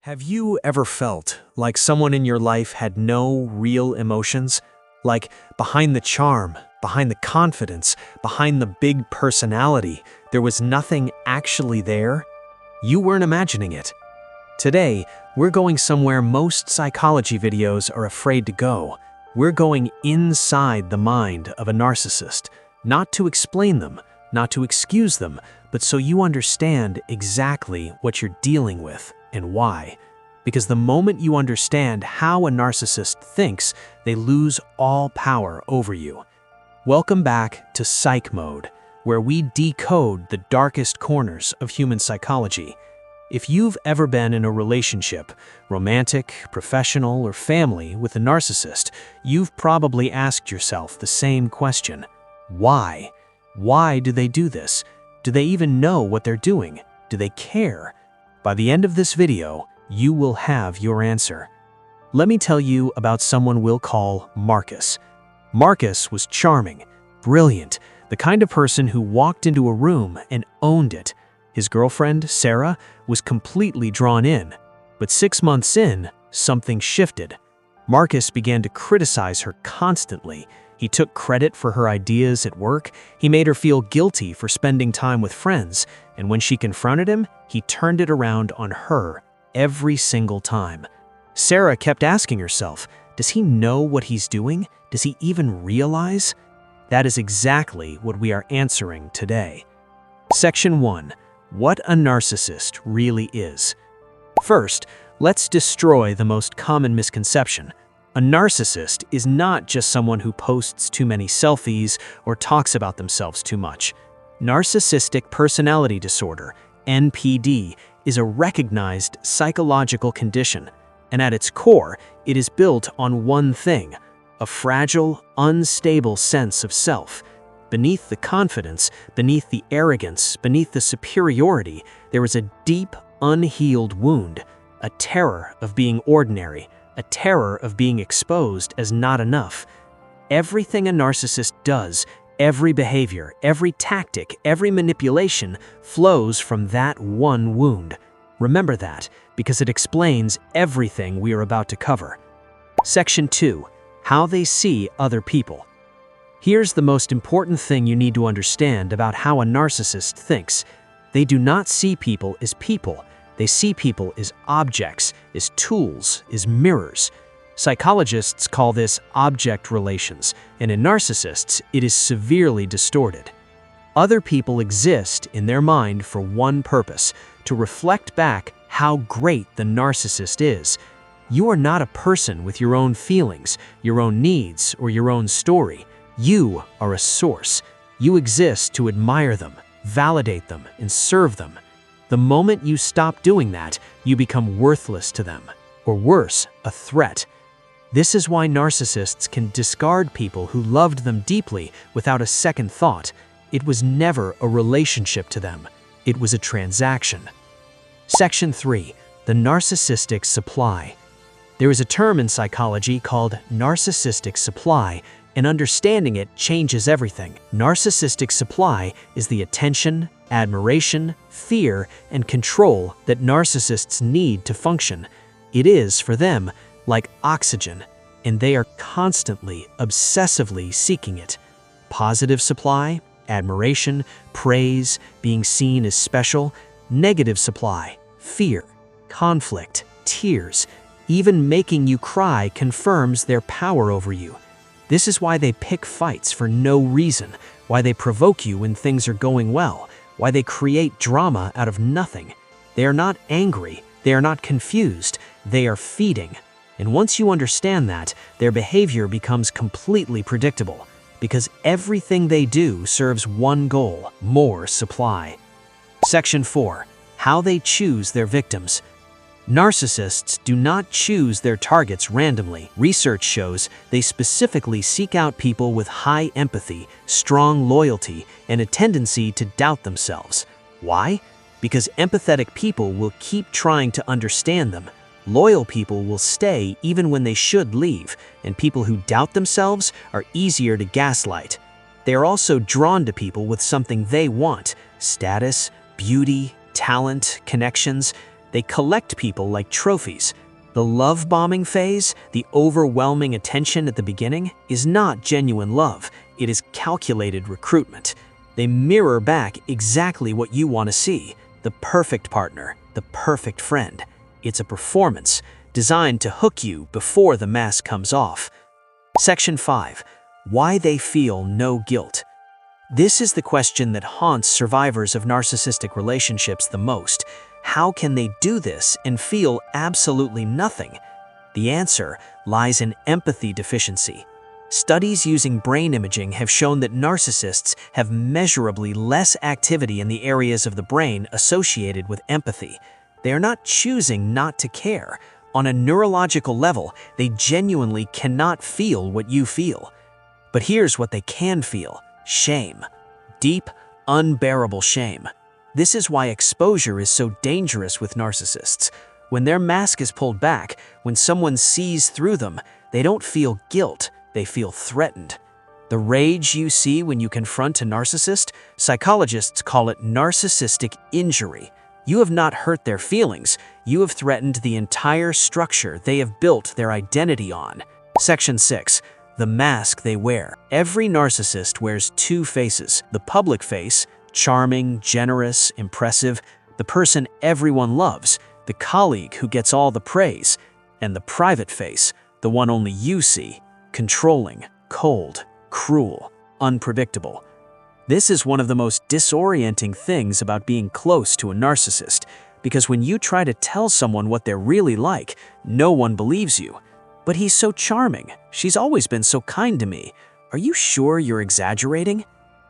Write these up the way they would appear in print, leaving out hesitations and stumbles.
Have you ever felt like someone in your life had no real emotions? Like behind the charm, behind the confidence, behind the big personality, there was nothing actually there? You weren't imagining it. Today, we're going somewhere most psychology videos are afraid to go. We're going inside the mind of a narcissist, not to explain them, not to excuse them, but so you understand exactly what you're dealing with and why. Because the moment you understand how a narcissist thinks, they lose all power over you. Welcome back to Psyche Mode, where we decode the darkest corners of human psychology. If you've ever been in a relationship, romantic, professional, or family, with a narcissist, you've probably asked yourself the same question. Why? Why do they do this? Do they even know what they're doing? Do they care? By the end of this video, you will have your answer. Let me tell you about someone we'll call Marcus. Marcus was charming, brilliant, the kind of person who walked into a room and owned it. His girlfriend, Sarah, was completely drawn in. But 6 months in, something shifted. Marcus began to criticize her constantly. He took credit for her ideas at work. He made her feel guilty for spending time with friends. And when she confronted him, he turned it around on her every single time. Sarah kept asking herself, does he know what he's doing? Does he even realize? That is exactly what we are answering today. Section 1. What a narcissist really is. First, let's destroy the most common misconception. A narcissist is not just someone who posts too many selfies or talks about themselves too much. Narcissistic personality disorder, NPD, is a recognized psychological condition, and at its core, it is built on one thing: a fragile, unstable sense of self. Beneath the confidence, beneath the arrogance, beneath the superiority, there is a deep, unhealed wound, a terror of being ordinary, a terror of being exposed as not enough. Everything a narcissist does, every behavior, every tactic, every manipulation flows from that one wound. Remember that, because it explains everything we are about to cover. Section 2. How they see other people. Here's the most important thing you need to understand about how a narcissist thinks. They do not see people as people. They see people as objects, as tools, as mirrors. Psychologists call this object relations, and in narcissists, it is severely distorted. Other people exist in their mind for one purpose: to reflect back how great the narcissist is. You are not a person with your own feelings, your own needs, or your own story. You are a source. You exist to admire them, validate them, and serve them. The moment you stop doing that, you become worthless to them, or worse, a threat. This is why narcissists can discard people who loved them deeply without a second thought. It was never a relationship to them. It was a transaction. Section 3. The Narcissistic Supply. There is a term in psychology called Narcissistic Supply, and understanding it changes everything. Narcissistic supply is the attention, admiration, fear, and control that narcissists need to function. It is, for them, like oxygen, and they are constantly, obsessively seeking it. Positive supply, admiration, praise, being seen as special. Negative supply, fear, conflict, tears, even making you cry confirms their power over you. This is why they pick fights for no reason, why they provoke you when things are going well, why they create drama out of nothing. They are not angry, they are not confused, they are feeding. And once you understand that, their behavior becomes completely predictable, because everything they do serves one goal: more supply. Section 4. How they choose their victims. Narcissists do not choose their targets randomly. Research shows they specifically seek out people with high empathy, strong loyalty, and a tendency to doubt themselves. Why? Because empathetic people will keep trying to understand them. Loyal people will stay even when they should leave, and people who doubt themselves are easier to gaslight. They are also drawn to people with something they want: status, beauty, talent, connections. They collect people like trophies. The love bombing phase, the overwhelming attention at the beginning, is not genuine love. It is calculated recruitment. They mirror back exactly what you want to see: the perfect partner, the perfect friend. It's a performance designed to hook you before the mask comes off. Section 5. Why they feel no guilt. This is the question that haunts survivors of narcissistic relationships the most. How can they do this and feel absolutely nothing? The answer lies in empathy deficiency. Studies using brain imaging have shown that narcissists have measurably less activity in the areas of the brain associated with empathy. They are not choosing not to care. On a neurological level, they genuinely cannot feel what you feel. But here's what they can feel: shame. Deep, unbearable shame. This is why exposure is so dangerous with narcissists. When their mask is pulled back, when someone sees through them, they don't feel guilt, they feel threatened. The rage you see when you confront a narcissist, psychologists call it narcissistic injury. You have not hurt their feelings, you have threatened the entire structure they have built their identity on. Section 6. The mask they wear. Every narcissist wears two faces: the public face, charming, generous, impressive, the person everyone loves, the colleague who gets all the praise, and the private face, the one only you see, controlling, cold, cruel, unpredictable. This is one of the most disorienting things about being close to a narcissist, because when you try to tell someone what they're really like, no one believes you. But he's so charming. She's always been so kind to me. Are you sure you're exaggerating?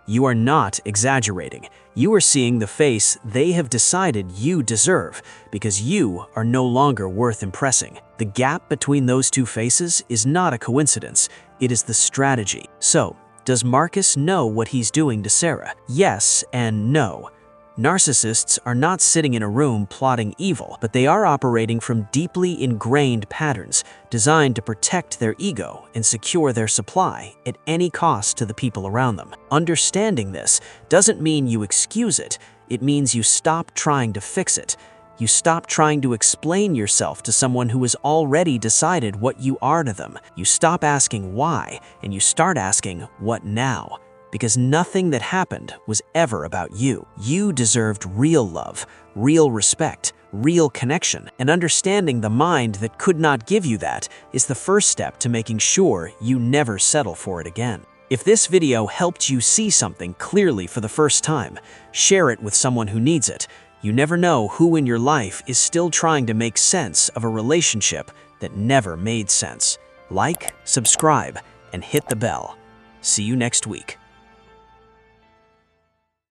You are not exaggerating. You are seeing the face they have decided you deserve, because you are no longer worth impressing. The gap between those two faces is not a coincidence. It is the strategy. So, does Marcus know what he's doing to Sarah? Yes and no. Narcissists are not sitting in a room plotting evil, but they are operating from deeply ingrained patterns designed to protect their ego and secure their supply at any cost to the people around them. Understanding this doesn't mean you excuse it. It means you stop trying to fix it. You stop trying to explain yourself to someone who has already decided what you are to them. You stop asking why, and you start asking what now. Because nothing that happened was ever about you. You deserved real love, real respect, real connection, and understanding the mind that could not give you that is the first step to making sure you never settle for it again. If this video helped you see something clearly for the first time, share it with someone who needs it. You never know who in your life is still trying to make sense of a relationship that never made sense. Like, subscribe, and hit the bell. See you next week.